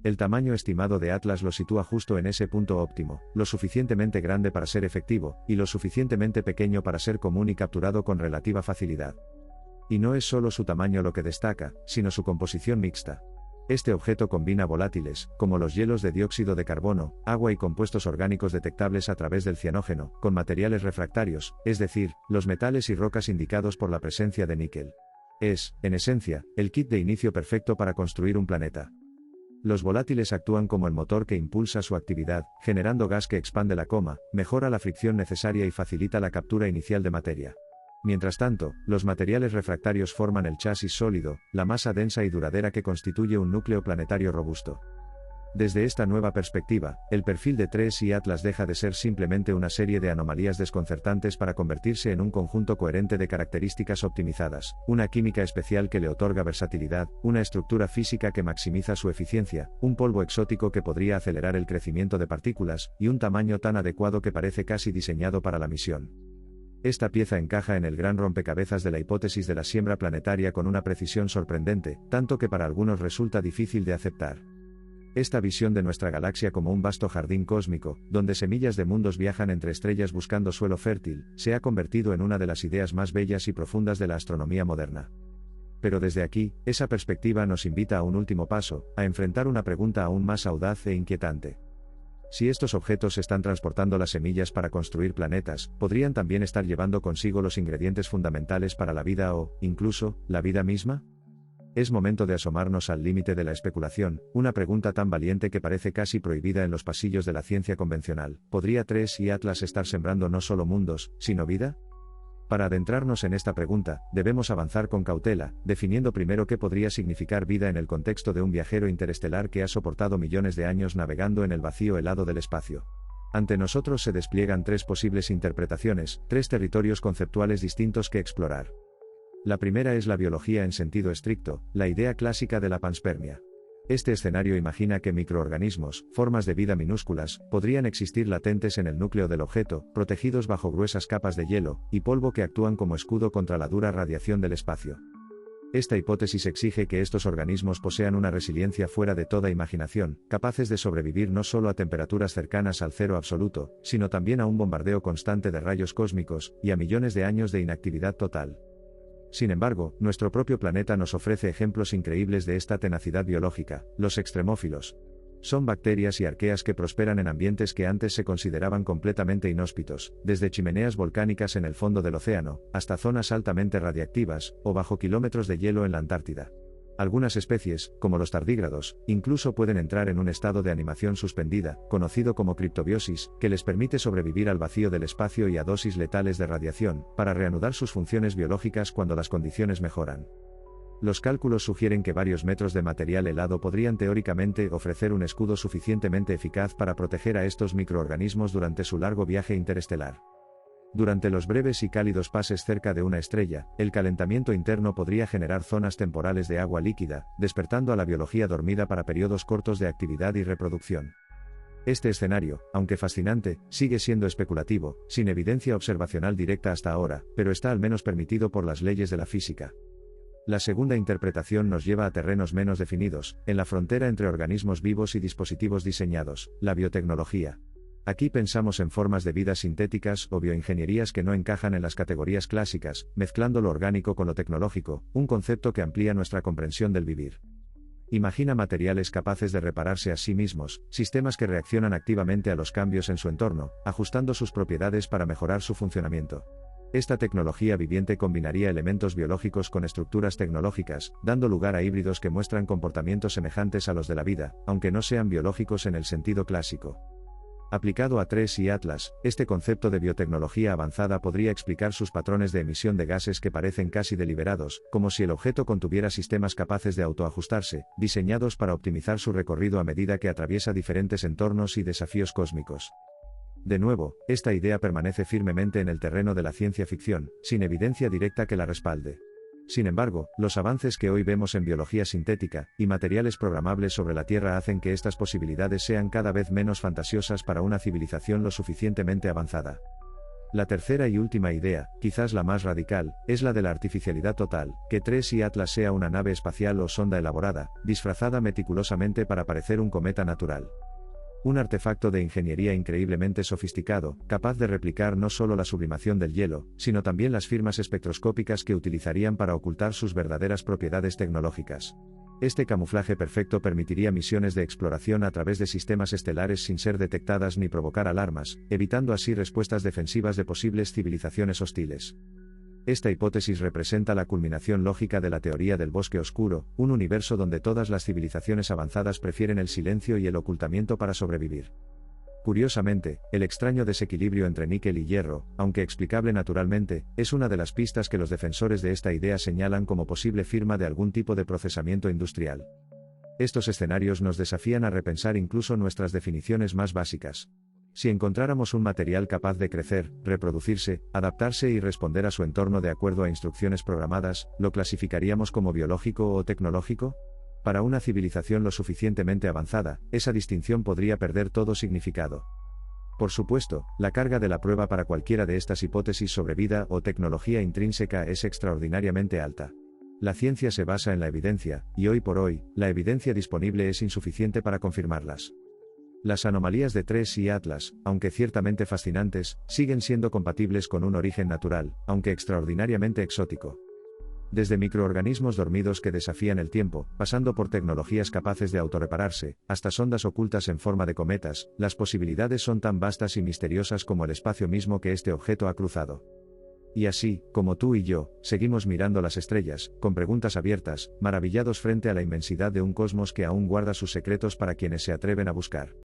El tamaño estimado de Atlas lo sitúa justo en ese punto óptimo, lo suficientemente grande para ser efectivo, y lo suficientemente pequeño para ser común y capturado con relativa facilidad. Y no es solo su tamaño lo que destaca, sino su composición mixta. Este objeto combina volátiles, como los hielos de dióxido de carbono, agua y compuestos orgánicos detectables a través del cianógeno, con materiales refractarios, es decir, los metales y rocas indicados por la presencia de níquel. Es, en esencia, el kit de inicio perfecto para construir un planeta. Los volátiles actúan como el motor que impulsa su actividad, generando gas que expande la coma, mejora la fricción necesaria y facilita la captura inicial de materia. Mientras tanto, los materiales refractarios forman el chasis sólido, la masa densa y duradera que constituye un núcleo planetario robusto. Desde esta nueva perspectiva, el perfil de 3 y Atlas deja de ser simplemente una serie de anomalías desconcertantes para convertirse en un conjunto coherente de características optimizadas, una química especial que le otorga versatilidad, una estructura física que maximiza su eficiencia, un polvo exótico que podría acelerar el crecimiento de partículas, y un tamaño tan adecuado que parece casi diseñado para la misión. Esta pieza encaja en el gran rompecabezas de la hipótesis de la siembra planetaria con una precisión sorprendente, tanto que para algunos resulta difícil de aceptar. Esta visión de nuestra galaxia como un vasto jardín cósmico, donde semillas de mundos viajan entre estrellas buscando suelo fértil, se ha convertido en una de las ideas más bellas y profundas de la astronomía moderna. Pero desde aquí, esa perspectiva nos invita a un último paso, a enfrentar una pregunta aún más audaz e inquietante. Si estos objetos están transportando las semillas para construir planetas, ¿podrían también estar llevando consigo los ingredientes fundamentales para la vida o, incluso, la vida misma? Es momento de asomarnos al límite de la especulación, una pregunta tan valiente que parece casi prohibida en los pasillos de la ciencia convencional. ¿Podría 3 y Atlas estar sembrando no solo mundos, sino vida? Para adentrarnos en esta pregunta, debemos avanzar con cautela, definiendo primero qué podría significar vida en el contexto de un viajero interestelar que ha soportado millones de años navegando en el vacío helado del espacio. Ante nosotros se despliegan tres posibles interpretaciones, tres territorios conceptuales distintos que explorar. La primera es la biología en sentido estricto, la idea clásica de la panspermia. Este escenario imagina que microorganismos, formas de vida minúsculas, podrían existir latentes en el núcleo del objeto, protegidos bajo gruesas capas de hielo y polvo que actúan como escudo contra la dura radiación del espacio. Esta hipótesis exige que estos organismos posean una resiliencia fuera de toda imaginación, capaces de sobrevivir no solo a temperaturas cercanas al cero absoluto, sino también a un bombardeo constante de rayos cósmicos, y a millones de años de inactividad total. Sin embargo, nuestro propio planeta nos ofrece ejemplos increíbles de esta tenacidad biológica, los extremófilos. Son bacterias y arqueas que prosperan en ambientes que antes se consideraban completamente inhóspitos, desde chimeneas volcánicas en el fondo del océano, hasta zonas altamente radiactivas, o bajo kilómetros de hielo en la Antártida. Algunas especies, como los tardígrados, incluso pueden entrar en un estado de animación suspendida, conocido como criptobiosis, que les permite sobrevivir al vacío del espacio y a dosis letales de radiación, para reanudar sus funciones biológicas cuando las condiciones mejoran. Los cálculos sugieren que varios metros de material helado podrían teóricamente ofrecer un escudo suficientemente eficaz para proteger a estos microorganismos durante su largo viaje interestelar. Durante los breves y cálidos pases cerca de una estrella, el calentamiento interno podría generar zonas temporales de agua líquida, despertando a la biología dormida para periodos cortos de actividad y reproducción. Este escenario, aunque fascinante, sigue siendo especulativo, sin evidencia observacional directa hasta ahora, pero está al menos permitido por las leyes de la física. La segunda interpretación nos lleva a terrenos menos definidos, en la frontera entre organismos vivos y dispositivos diseñados, la biotecnología. Aquí pensamos en formas de vida sintéticas o bioingenierías que no encajan en las categorías clásicas, mezclando lo orgánico con lo tecnológico, un concepto que amplía nuestra comprensión del vivir. Imagina materiales capaces de repararse a sí mismos, sistemas que reaccionan activamente a los cambios en su entorno, ajustando sus propiedades para mejorar su funcionamiento. Esta tecnología viviente combinaría elementos biológicos con estructuras tecnológicas, dando lugar a híbridos que muestran comportamientos semejantes a los de la vida, aunque no sean biológicos en el sentido clásico. Aplicado a TRES y Atlas, este concepto de biotecnología avanzada podría explicar sus patrones de emisión de gases que parecen casi deliberados, como si el objeto contuviera sistemas capaces de autoajustarse, diseñados para optimizar su recorrido a medida que atraviesa diferentes entornos y desafíos cósmicos. De nuevo, esta idea permanece firmemente en el terreno de la ciencia ficción, sin evidencia directa que la respalde. Sin embargo, los avances que hoy vemos en biología sintética y materiales programables sobre la Tierra hacen que estas posibilidades sean cada vez menos fantasiosas para una civilización lo suficientemente avanzada. La tercera y última idea, quizás la más radical, es la de la artificialidad total, que TRES y Atlas sea una nave espacial o sonda elaborada, disfrazada meticulosamente para parecer un cometa natural. Un artefacto de ingeniería increíblemente sofisticado, capaz de replicar no solo la sublimación del hielo, sino también las firmas espectroscópicas que utilizarían para ocultar sus verdaderas propiedades tecnológicas. Este camuflaje perfecto permitiría misiones de exploración a través de sistemas estelares sin ser detectadas ni provocar alarmas, evitando así respuestas defensivas de posibles civilizaciones hostiles. Esta hipótesis representa la culminación lógica de la teoría del bosque oscuro, un universo donde todas las civilizaciones avanzadas prefieren el silencio y el ocultamiento para sobrevivir. Curiosamente, el extraño desequilibrio entre níquel y hierro, aunque explicable naturalmente, es una de las pistas que los defensores de esta idea señalan como posible firma de algún tipo de procesamiento industrial. Estos escenarios nos desafían a repensar incluso nuestras definiciones más básicas. Si encontráramos un material capaz de crecer, reproducirse, adaptarse y responder a su entorno de acuerdo a instrucciones programadas, ¿lo clasificaríamos como biológico o tecnológico? Para una civilización lo suficientemente avanzada, esa distinción podría perder todo significado. Por supuesto, la carga de la prueba para cualquiera de estas hipótesis sobre vida o tecnología intrínseca es extraordinariamente alta. La ciencia se basa en la evidencia, y hoy por hoy, la evidencia disponible es insuficiente para confirmarlas. Las anomalías de TRES y Atlas, aunque ciertamente fascinantes, siguen siendo compatibles con un origen natural, aunque extraordinariamente exótico. Desde microorganismos dormidos que desafían el tiempo, pasando por tecnologías capaces de autorrepararse, hasta sondas ocultas en forma de cometas, las posibilidades son tan vastas y misteriosas como el espacio mismo que este objeto ha cruzado. Y así, como tú y yo, seguimos mirando las estrellas, con preguntas abiertas, maravillados frente a la inmensidad de un cosmos que aún guarda sus secretos para quienes se atreven a buscar.